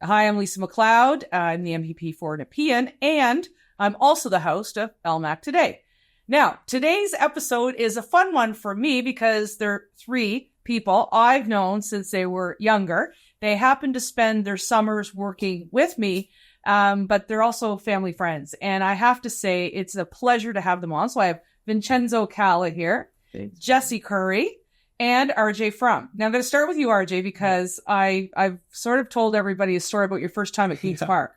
Hi, I'm Lisa McLeod. I'm the MVP for Nepean, and I'm also the host of LMAC Today. Now, today's episode is a fun one for me because there are three people I've known since they were younger. They happen to spend their summers working with me, but they're also family friends. And I have to say, it's a pleasure to have them on. So I have Vincenzo Calla here, Jesse Currie, and RJ Fromm. Now I'm going to start with you, RJ, because I've sort of told everybody a story about your first time at Queen's Park.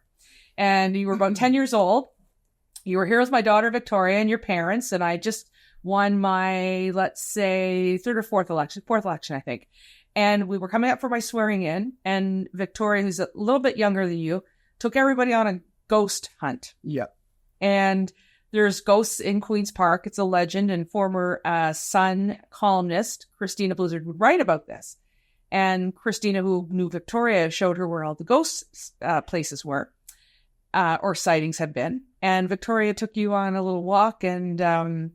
And you were about 10 years old. You were here with my daughter, Victoria, and your parents. And I just won my, let's say, fourth election, I think. And we were coming up for my swearing in. And Victoria, who's a little bit younger than you, took everybody on a ghost hunt. Yeah. And there's ghosts in Queen's Park. It's a legend, and former Sun columnist Christina Blizzard would write about this. And Christina, who knew Victoria, showed her where all the ghost places were, or sightings had been. And Victoria took you on a little walk, and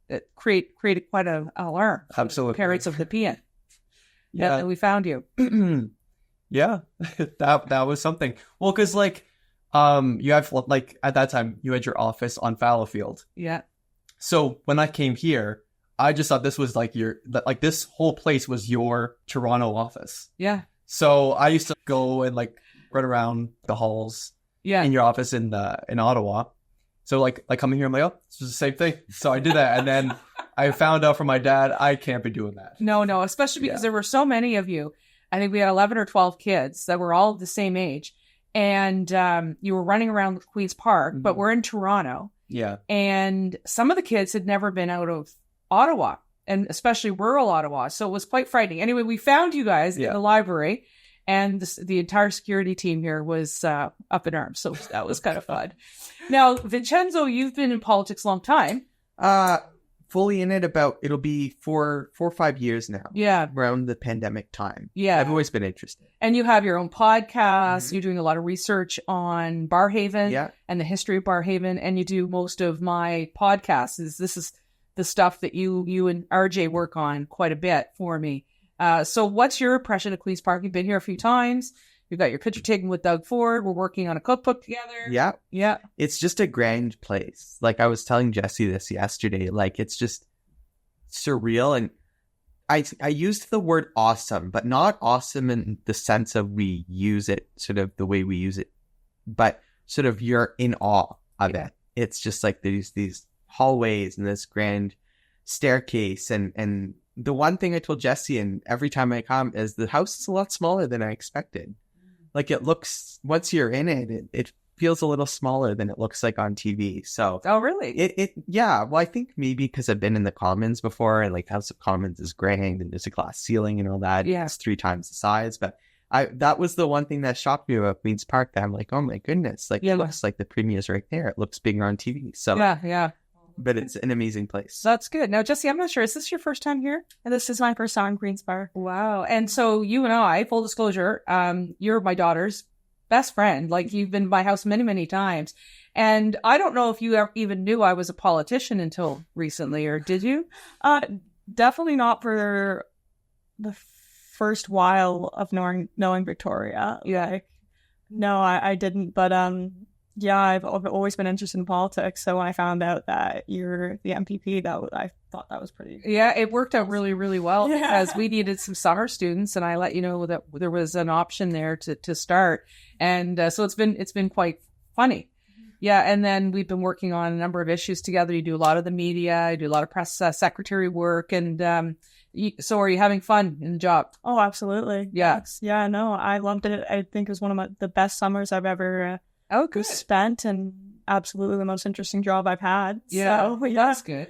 it created quite an alarm. Absolutely. Parents of Nepean. Yeah. And we found you. Yeah, that was something. Well, because you have, like, at that time, you had your office on Fallowfield. Yeah. So when I came here, I just thought this was this whole place was your Toronto office. Yeah. So I used to go and run around the halls in your office in Ottawa. So coming here, I'm like, oh, it's just the same thing. So I did that. And then I found out from my dad, I can't be doing that. No, especially because there were so many of you. I think we had 11 or 12 kids that were all the same age. And you were running around Queen's Park, but we're in Toronto. Yeah. And some of the kids had never been out of Ottawa, and especially rural Ottawa. So it was quite frightening. Anyway, we found you guys in the library, and the entire security team here was up in arms. So that was kind of fun. Now, Vincenzo, you've been in politics a long time. Fully in it it'll be 4 or 5 years now. Yeah. Around the pandemic time. Yeah. I've always been interested. And you have your own podcast. You're doing a lot of research on Barrhaven and the history of Barrhaven. And you do most of my podcasts. This is the stuff that you and RJ work on quite a bit for me. So what's your impression of Queen's Park? You've been here a few times. You've got your picture taken with Doug Ford. We're working on a cookbook together. Yeah. Yeah. It's just a grand place. Like I was telling Jesse this yesterday, it's just surreal. And I used the word awesome, but not awesome in the sense of we use it sort of the way we use it, but sort of you're in awe of it. It's just like these hallways and this grand staircase. And the one thing I told Jesse, and every time I come, is the house is a lot smaller than I expected. It looks, once you're in it, it feels a little smaller than it looks like on TV. So, oh, really? Yeah. Well, I think maybe because I've been in the Commons before, and House of Commons is grand and there's a glass ceiling and all that. Yeah. It's 3 times the size. But that was the one thing that shocked me about Queen's Park, that I'm like, oh my goodness. It looks like the premier's right there. It looks bigger on TV. So, yeah. But it's an amazing place. That's good. Now, Jesse, I'm not sure. Is this your first time here? And this is my first time in Queen's Park. Wow. And so you and I, full disclosure, you're my daughter's best friend. You've been to my house many, many times. And I don't know if you even knew I was a politician until recently, or did you? Definitely not for the first while of knowing Victoria. Yeah. No, I didn't. But yeah, I've always been interested in politics. So when I found out that you're the MPP, I thought that was pretty. Yeah, it worked out really, really well because we needed some summer students, and I let you know that there was an option there to start, and so it's been quite funny. Yeah, and then we've been working on a number of issues together. You do a lot of the media, you do a lot of press secretary work, and so are you having fun in the job? Oh, absolutely. Yeah. Yeah, no, I loved it. I think it was one of the best summers I've ever spent, and absolutely the most interesting job I've had. Yeah, so, yeah. That's good.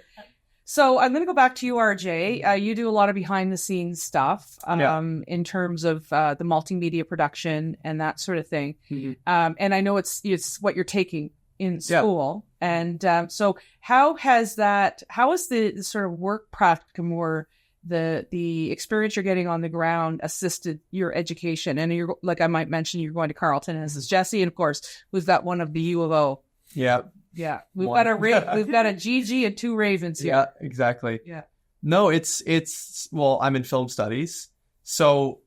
So I'm going to go back to you, RJ. You do a lot of behind the scenes stuff in terms of the multimedia production and that sort of thing. Mm-hmm. And I know it's what you're taking in school. And so how has the sort of work practicum or the experience you're getting on the ground assisted your education? And you're, like I might mention, you're going to Carleton, as is Jesse, and of course we've got one of the U of O. Yeah. Yeah. We've got a GG and 2 Ravens here. Yeah, exactly. Yeah. No, it's well, I'm in film studies. So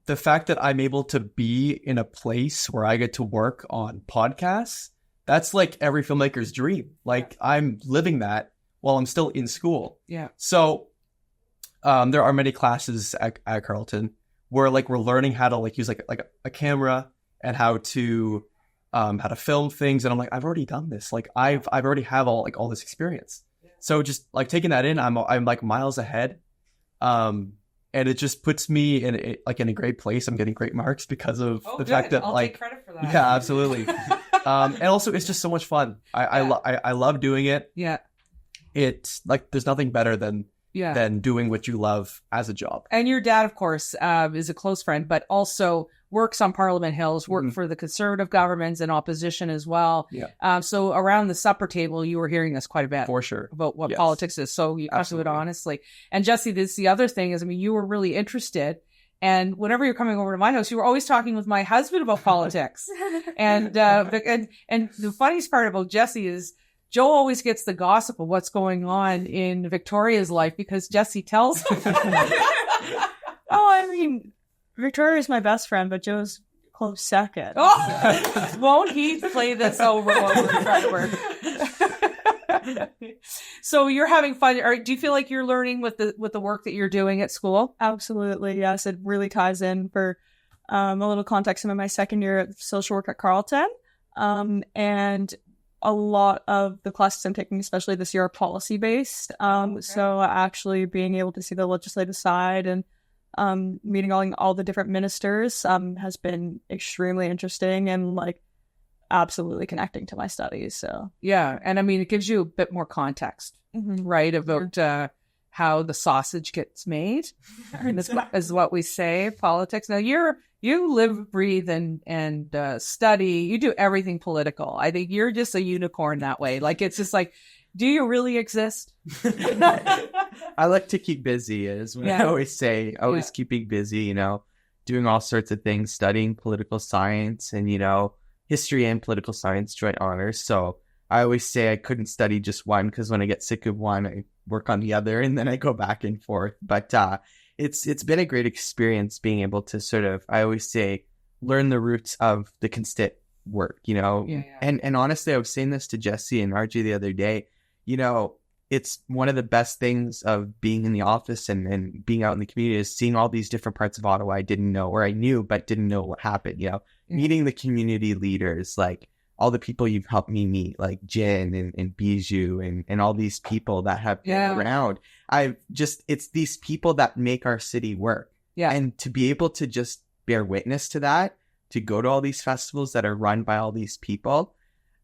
the fact that I'm able to be in a place where I get to work on podcasts, that's like every filmmaker's dream. Like I'm living that while I'm still in school. Yeah. So there are many classes at Carleton where like we're learning how to like use like a camera and how to film things. And I'm like, I've already done this. Like I've already have all this experience. So just like taking that in, I'm like miles ahead. And it just puts me in a great place. I'm getting great marks because of the fact that I'll take credit for that. Yeah, absolutely. And also it's just so much fun. I love doing it. Yeah. It's like, there's nothing better than doing what you love as a job. And your dad, of course, is a close friend, but also works on Parliament Hills, worked for the Conservative governments and opposition as well. Yeah. So around the supper table, you were hearing this quite a bit. For sure. About what politics is. So you talked about it honestly. And Jesse, this the other thing is, I mean, you were really interested. And whenever you're coming over to my house, you were always talking with my husband about politics. And the funniest part about Jesse is Joe always gets the gossip of what's going on in Victoria's life because Jesse tells him. I mean, Victoria's my best friend, but Joe's close second. Oh, won't he play this over? So you're having fun. Do you feel like you're learning with the work that you're doing at school? Absolutely, yes. It really ties in. For a little context, I'm in my second year of social work at Carleton, and a lot of the classes I'm taking, especially this year, are policy-based. So actually being able to see the legislative side and meeting all the different ministers has been extremely interesting and like absolutely connecting to my studies. So yeah, and I mean it gives you a bit more context, right, about how the sausage gets made, is what we say. Politics. Now you live, breathe, and study. You do everything political. I think you're just a unicorn that way. Like it's just like, do you really exist? I like to keep busy, is what I always say. Always keeping busy, doing all sorts of things, studying political science and, history and political science joint honors. So I always say I couldn't study just one because when I get sick of one, I work on the other and then I go back and forth. But it's been a great experience being able to sort of, I always say, learn the roots of the constit work, And honestly, I was saying this to Jesse and RJ the other day, it's one of the best things of being in the office and being out in the community is seeing all these different parts of Ottawa I didn't know, or I knew but didn't know what happened, meeting the community leaders, like all the people you've helped me meet, like Jen and Bijou and all these people that have been around. It's these people that make our city work. Yeah. And to be able to just bear witness to that, to go to all these festivals that are run by all these people,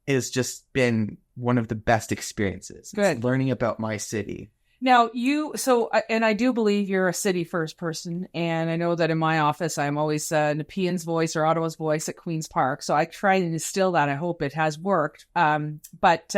has just been one of the best experiences. Good. It's learning about my city. Now and I do believe you're a city first person. And I know that in my office, I'm always Nepean's voice or Ottawa's voice at Queen's Park. So I try to instill that. I hope it has worked. But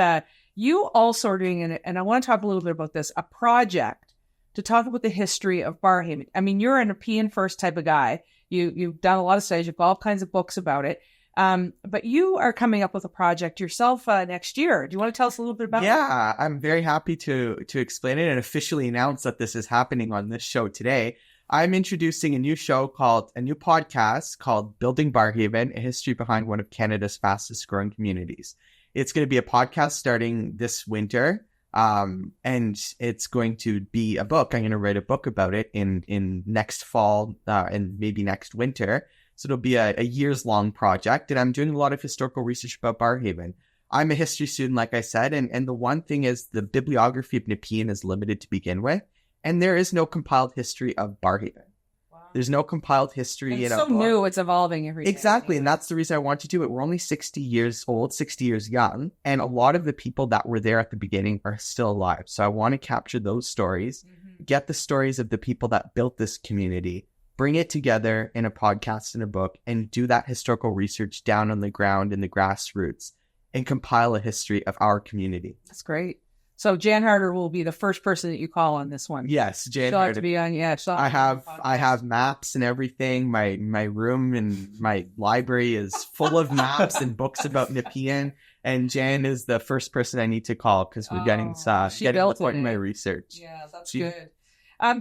you also are doing, and I want to talk a little bit about this, a project to talk about the history of Barrhaven. I mean, you're a Nepean first type of guy. You've done a lot of studies. You've got all kinds of books about it. But you are coming up with a project yourself next year. Do you want to tell us a little bit about it? Yeah, I'm very happy to explain it and officially announce that this is happening on this show today. I'm introducing a new podcast called Building Barrhaven, a history behind one of Canada's fastest growing communities. It's going to be a podcast starting this winter. And it's going to be a book. I'm going to write a book about it in next fall, and maybe next winter. So it'll be a years-long project, and I'm doing a lot of historical research about Barrhaven. I'm a history student, like I said, and the one thing is the bibliography of Nepean is limited to begin with, and there is no compiled history of Barrhaven. Wow. There's no compiled history. It's so new, it's evolving every day. Exactly, and that's the reason I want to do it. We're only 60 years old, 60 years young, and a lot of the people that were there at the beginning are still alive. So I want to capture those stories, get the stories of the people that built this community, bring it together in a podcast and a book, and do that historical research down on the ground in the grassroots and compile a history of our community. That's great. So Jan Harder will be the first person that you call on this one. Yes, Jan She'll Harder. have to be on. Yeah, I have maps and everything. My room and my library is full of maps and books about Nepean. And Jan is the first person I need to call because we're getting to the point in my research. Yeah, that's good.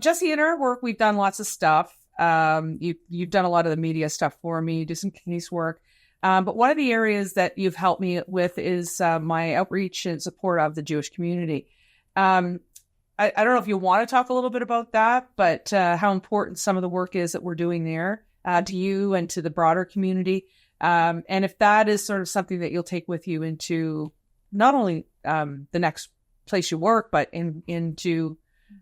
Jesse, in our work, we've done lots of stuff. You've done a lot of the media stuff for me. You do some casework. But one of the areas that you've helped me with is my outreach and support of the Jewish community. I don't know if you want to talk a little bit about that, but how important some of the work is that we're doing there to you and to the broader community. And if that is sort of something that you'll take with you into not only the next place you work, but into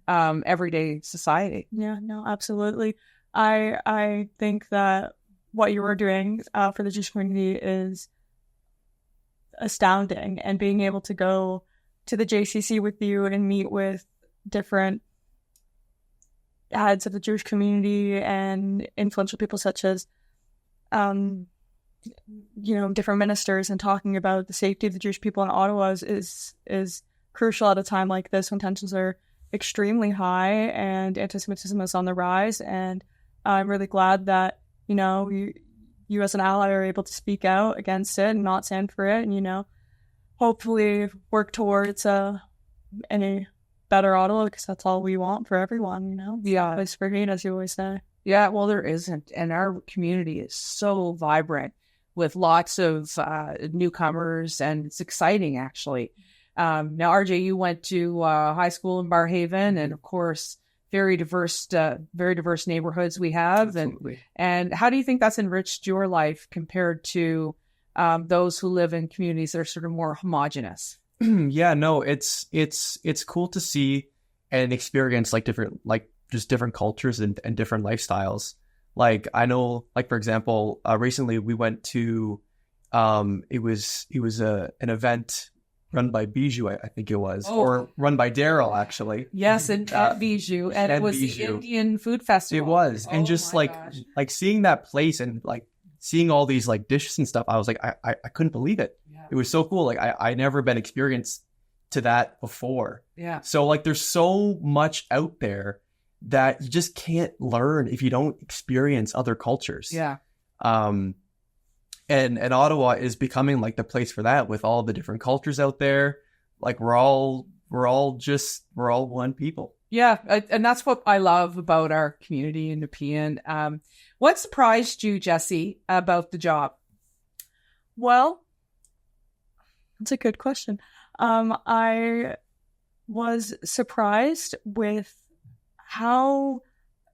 everyday society. Yeah, no, absolutely. I think that what you were doing for the Jewish community is astounding, and being able to go to the JCC with you and meet with different heads of the Jewish community and influential people such as, different ministers, and talking about the safety of the Jewish people in Ottawa is crucial at a time like this when tensions are extremely high and anti-Semitism is on the rise. And I'm really glad that, you as an ally are able to speak out against it and not stand for it, and, hopefully work towards any better Ottawa, because that's all we want for everyone, Yeah. Place for hate, as you always say. Yeah, well, there isn't. And our community is so vibrant with lots of newcomers, and it's exciting, actually. Now, RJ, you went to high school in Barrhaven, and of course, very diverse neighborhoods we have. Absolutely. And how do you think that's enriched your life compared to those who live in communities that are sort of more homogenous? Yeah, no, it's cool to see and experience different cultures and different lifestyles. Like, I know, for example, recently we went to it was an event run by Bijou, I think it was, or run by Daryl, actually. Yes, and at Bijou, and it was Bijou. the Indian Food Festival. It was, and just like seeing that place and seeing all these dishes and stuff, I was I couldn't believe it. Yeah. It was so cool. I never been experienced to that before. Yeah. So there's so much out there that you just can't learn if you don't experience other cultures. Yeah. And Ottawa is becoming the place for that, with all the different cultures out there. We're all one people. Yeah, and that's what I love about our community in Nepean. What surprised you, Jessie, about the job? Well, that's a good question. I was surprised with how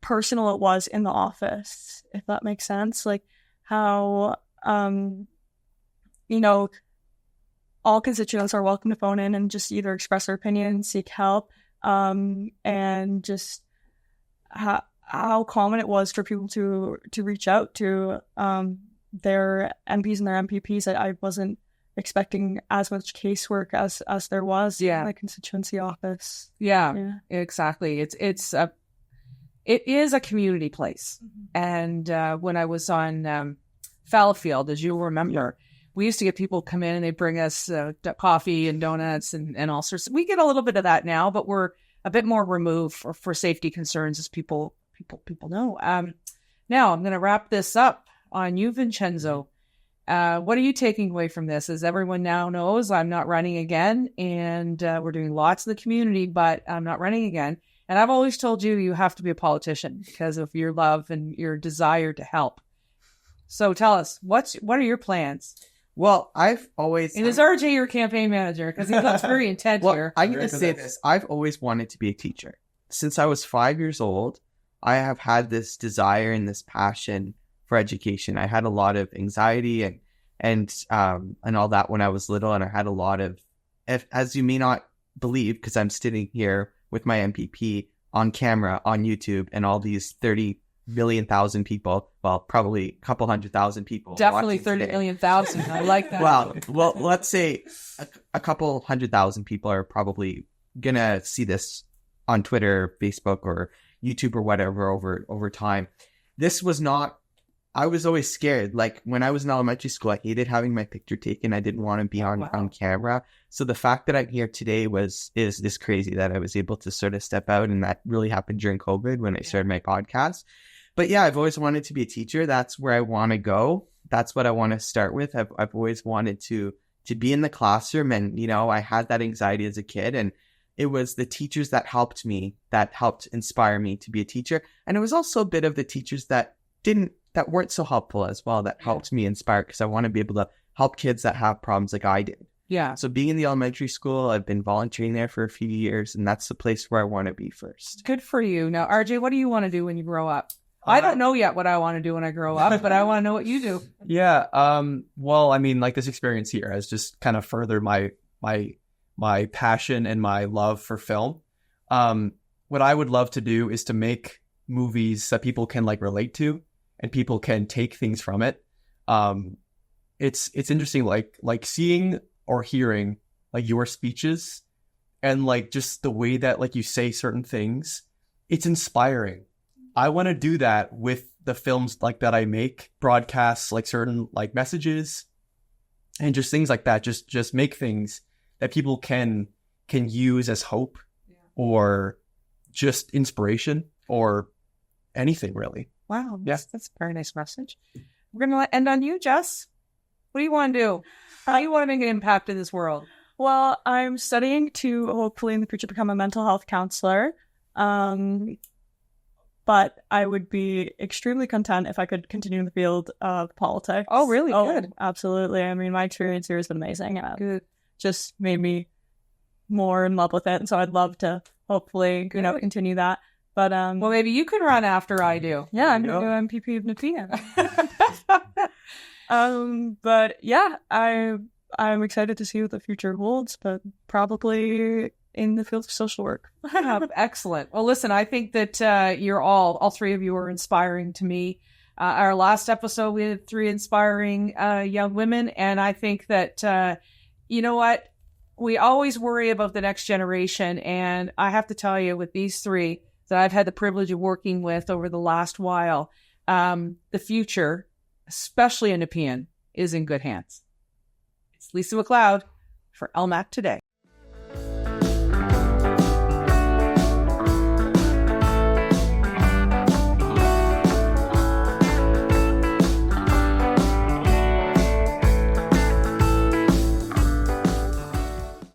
personal it was in the office, if that makes sense. How, all constituents are welcome to phone in and just either express their opinion, seek help, and just how common it was for people to reach out to their MPs and their MPPs. I wasn't expecting as much casework as there was in the constituency office. Yeah. Exactly. It is a community place. Mm-hmm. And when I was on Fallowfield, as you'll remember, we used to get people come in and they bring us coffee and donuts and all sorts. We get a little bit of that now, but we're a bit more removed for safety concerns, as people know. Now I'm going to wrap this up on you, Vincenzo. What are you taking away from this? As everyone now knows, I'm not running again, and we're doing lots in the community, but I'm not running again. And I've always told you, you have to be a politician because of your love and your desire to help. So tell us, what are your plans? Well, I've always... And is RJ your campaign manager? Because he looks very intent here. I'm going to say this. I've always wanted to be a teacher. Since I was 5 years old, I have had this desire and this passion for education. I had a lot of anxiety and all that when I was little, and I had a lot of, as you may not believe, because I'm sitting here with my MPP on camera on YouTube, and all these 30 million thousand people, well, probably a couple 100,000 people. Definitely 30 million thousand. I like that. Well, let's say a couple 100,000 people are probably gonna see this on Twitter, Facebook, or YouTube or whatever over time. This was not. I was always scared. When I was in elementary school, I hated having my picture taken. I didn't want to be on camera. So the fact that I'm here today is crazy that I was able to sort of step out, and that really happened during COVID when I started my podcast. But yeah, I've always wanted to be a teacher. That's where I want to go. That's what I want to start with. I've always wanted to be in the classroom, and I had that anxiety as a kid, and it was the teachers that helped inspire me to be a teacher. And it was also a bit of the teachers that weren't so helpful as well, that helped me inspire, because I want to be able to help kids that have problems like I did. Yeah. So being in the elementary school, I've been volunteering there for a few years, and that's the place where I want to be first. Good for you. Now, RJ, what do you want to do when you grow up? I don't know yet what I want to do when I grow up, but I want to know what you do. Yeah. Well, I mean, like, this experience here has just kind of furthered my passion and my love for film. What I would love to do is to make movies that people can like relate to and people can take things from it. It's interesting, like seeing or hearing like your speeches and like just the way that like you say certain things. It's inspiring. I want to do that with the films like that I make, broadcasts like certain like messages and just things like that. Just make things that people can use as hope or just inspiration or anything really. Wow. That's a very nice message. We're going to end on you, Jess. What do you want to do? How do you want to make an impact in this world? Well, I'm studying to hopefully in the future become a mental health counselor. But I would be extremely content if I could continue in the field of politics. Oh, really? Good. Absolutely. I mean, my experience here has been amazing. Good. Just made me more in love with it. And so I'd love to hopefully, continue that. But well, maybe you can run after I do. Yeah, I'm going to do MPP of Nepean. But yeah, I'm excited to see what the future holds, but probably in the field of social work. Excellent. Well, listen, I think that you're all three of you are inspiring to me. Our last episode, we had 3 inspiring young women. And I think that, you know what? We always worry about the next generation. And I have to tell you, with these 3 that I've had the privilege of working with over the last while, the future, especially in Nepean, is in good hands. It's Lisa McLeod for LMAC Today.